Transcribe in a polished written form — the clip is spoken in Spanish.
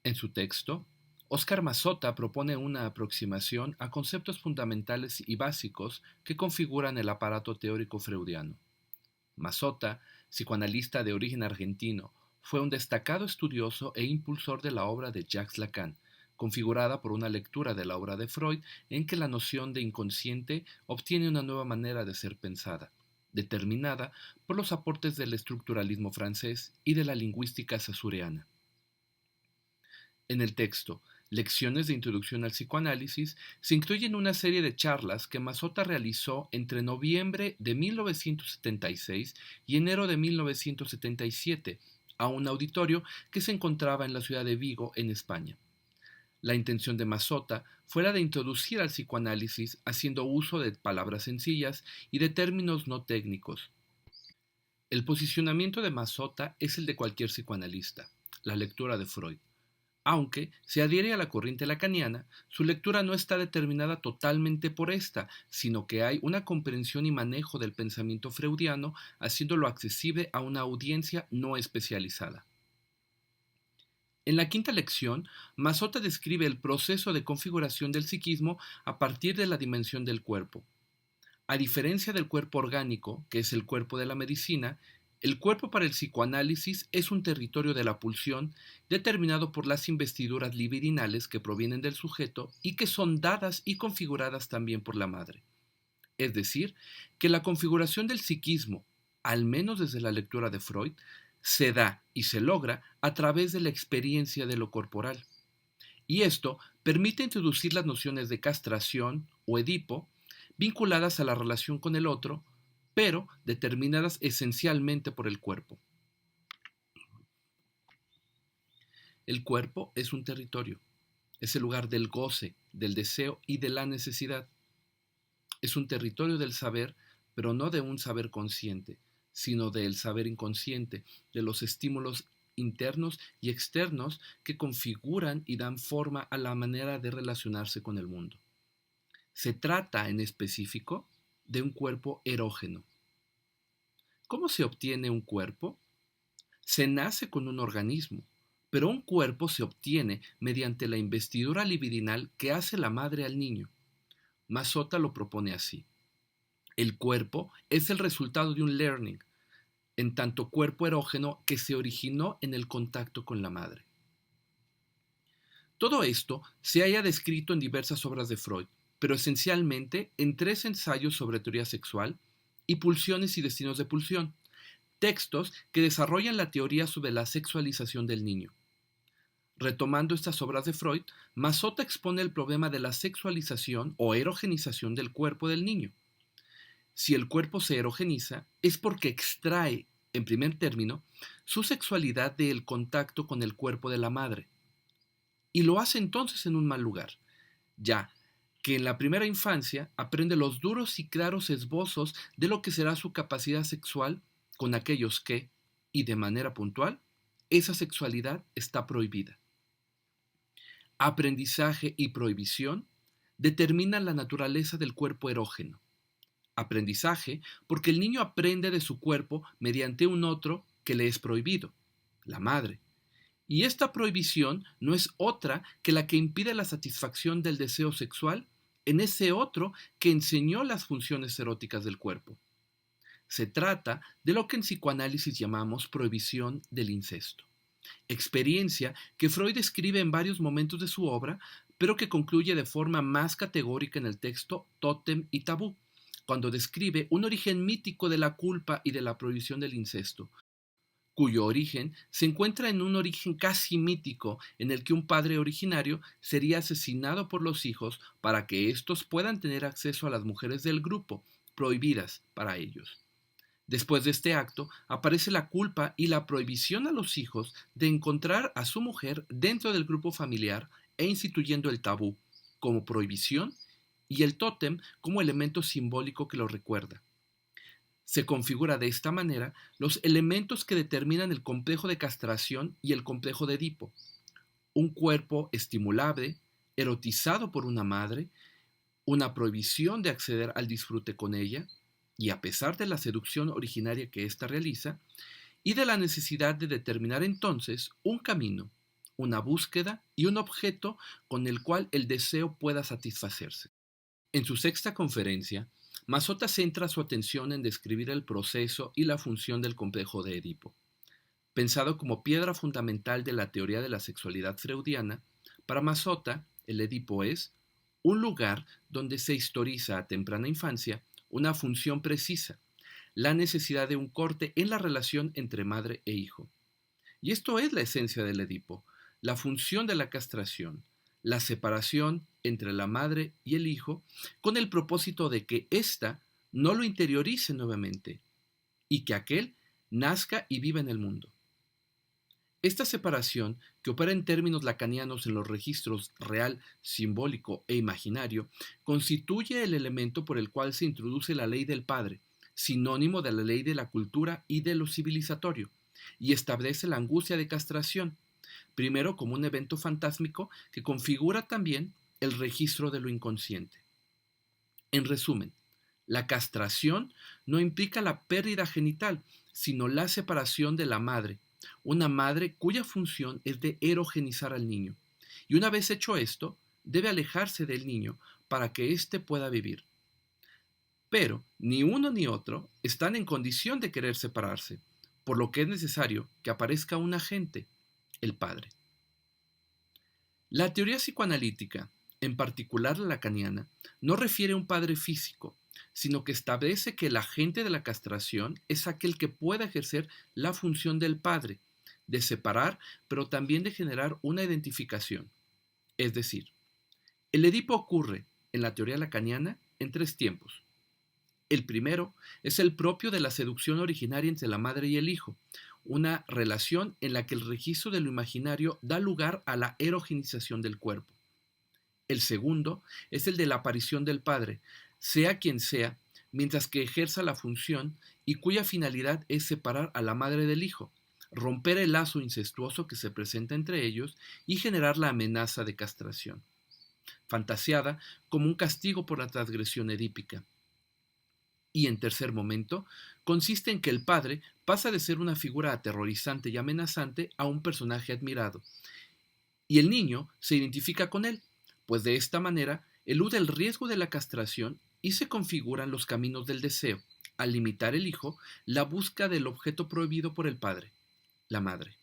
En su texto, Oscar Mazzotta propone una aproximación a conceptos fundamentales y básicos que configuran el aparato teórico freudiano. Mazzotta, psicoanalista de origen argentino, fue un destacado estudioso e impulsor de la obra de Jacques Lacan, configurada por una lectura de la obra de Freud en que la noción de inconsciente obtiene una nueva manera de ser pensada, determinada por los aportes del estructuralismo francés y de la lingüística saussuriana. En el texto Lecciones de Introducción al Psicoanálisis se incluyen una serie de charlas que Mazzotta realizó entre noviembre de 1976 y enero de 1977 a un auditorio que se encontraba en la ciudad de Vigo, en España. La intención de Mazzotta fue la de introducir al psicoanálisis haciendo uso de palabras sencillas y de términos no técnicos. El posicionamiento de Mazzotta es el de cualquier psicoanalista, la lectura de Freud. Aunque se adhiere a la corriente lacaniana, su lectura no está determinada totalmente por esta, sino que hay una comprensión y manejo del pensamiento freudiano, haciéndolo accesible a una audiencia no especializada. En la quinta lección, Mazzotta describe el proceso de configuración del psiquismo a partir de la dimensión del cuerpo. A diferencia del cuerpo orgánico, que es el cuerpo de la medicina, el cuerpo para el psicoanálisis es un territorio de la pulsión determinado por las investiduras libidinales que provienen del sujeto y que son dadas y configuradas también por la madre. Es decir, que la configuración del psiquismo, al menos desde la lectura de Freud, se da y se logra a través de la experiencia de lo corporal. Y esto permite introducir las nociones de castración o Edipo vinculadas a la relación con el otro, pero determinadas esencialmente por el cuerpo. El cuerpo es un territorio, es el lugar del goce, del deseo y de la necesidad. Es un territorio del saber, pero no de un saber consciente, sino del saber inconsciente, de los estímulos internos y externos que configuran y dan forma a la manera de relacionarse con el mundo. Se trata, en específico, de un cuerpo erógeno. ¿Cómo se obtiene un cuerpo? Se nace con un organismo, pero un cuerpo se obtiene mediante la investidura libidinal que hace la madre al niño. Mazzotta lo propone así. El cuerpo es el resultado de un learning, en tanto cuerpo erógeno que se originó en el contacto con la madre. Todo esto se haya descrito en diversas obras de Freud, pero esencialmente en tres ensayos sobre teoría sexual y pulsiones y destinos de pulsión, textos que desarrollan la teoría sobre la sexualización del niño. Retomando estas obras de Freud, Mazzotta expone el problema de la sexualización o erogenización del cuerpo del niño. Si el cuerpo se erogeniza, es porque extrae, en primer término, su sexualidad del contacto con el cuerpo de la madre. Y lo hace entonces en un mal lugar, ya que en la primera infancia aprende los duros y claros esbozos de lo que será su capacidad sexual con aquellos que, y de manera puntual, esa sexualidad está prohibida. Aprendizaje y prohibición determinan la naturaleza del cuerpo erógeno. Aprendizaje porque el niño aprende de su cuerpo mediante un otro que le es prohibido, la madre. Y esta prohibición no es otra que la que impide la satisfacción del deseo sexual en ese otro que enseñó las funciones eróticas del cuerpo. Se trata de lo que en psicoanálisis llamamos prohibición del incesto, experiencia que Freud describe en varios momentos de su obra, pero que concluye de forma más categórica en el texto Tótem y Tabú, cuando describe un origen mítico de la culpa y de la prohibición del incesto, cuyo origen se encuentra en un origen casi mítico en el que un padre originario sería asesinado por los hijos para que éstos puedan tener acceso a las mujeres del grupo, prohibidas para ellos. Después de este acto, aparece la culpa y la prohibición a los hijos de encontrar a su mujer dentro del grupo familiar e instituyendo el tabú como prohibición y el tótem como elemento simbólico que lo recuerda. Se configura de esta manera los elementos que determinan el complejo de castración y el complejo de Edipo. Un cuerpo estimulable, erotizado por una madre, una prohibición de acceder al disfrute con ella, y a pesar de la seducción originaria que ésta realiza, y de la necesidad de determinar entonces un camino, una búsqueda y un objeto con el cual el deseo pueda satisfacerse. En su sexta conferencia, Mazzotta centra su atención en describir el proceso y la función del complejo de Edipo. Pensado como piedra fundamental de la teoría de la sexualidad freudiana, para Mazzotta, el Edipo es un lugar donde se historiza a temprana infancia una función precisa, la necesidad de un corte en la relación entre madre e hijo. Y esto es la esencia del Edipo, la función de la castración, la separación entre la madre y el hijo, con el propósito de que ésta no lo interiorice nuevamente y que aquel nazca y viva en el mundo. Esta separación, que opera en términos lacanianos en los registros real, simbólico e imaginario, constituye el elemento por el cual se introduce la ley del padre, sinónimo de la ley de la cultura y de lo civilizatorio, y establece la angustia de castración, primero como un evento fantásmico que configura también el registro de lo inconsciente. En resumen, la castración no implica la pérdida genital, sino la separación de la madre, una madre cuya función es de erogenizar al niño, y una vez hecho esto, debe alejarse del niño para que éste pueda vivir. Pero ni uno ni otro están en condición de querer separarse, por lo que es necesario que aparezca un agente, el padre. La teoría psicoanalítica, en particular la lacaniana, no refiere a un padre físico, sino que establece que el agente de la castración es aquel que pueda ejercer la función del padre, de separar, pero también de generar una identificación. Es decir, el Edipo ocurre, en la teoría lacaniana, en tres tiempos. El primero es el propio de la seducción originaria entre la madre y el hijo, una relación en la que el registro de lo imaginario da lugar a la erogenización del cuerpo. El segundo es el de la aparición del padre, sea quien sea, mientras que ejerza la función y cuya finalidad es separar a la madre del hijo, romper el lazo incestuoso que se presenta entre ellos y generar la amenaza de castración, fantaseada como un castigo por la transgresión edípica. Y en tercer momento, consiste en que el padre pasa de ser una figura aterrorizante y amenazante a un personaje admirado, y el niño se identifica con él, pues de esta manera elude el riesgo de la castración y se configuran los caminos del deseo, al limitar el hijo la búsqueda del objeto prohibido por el padre, la madre.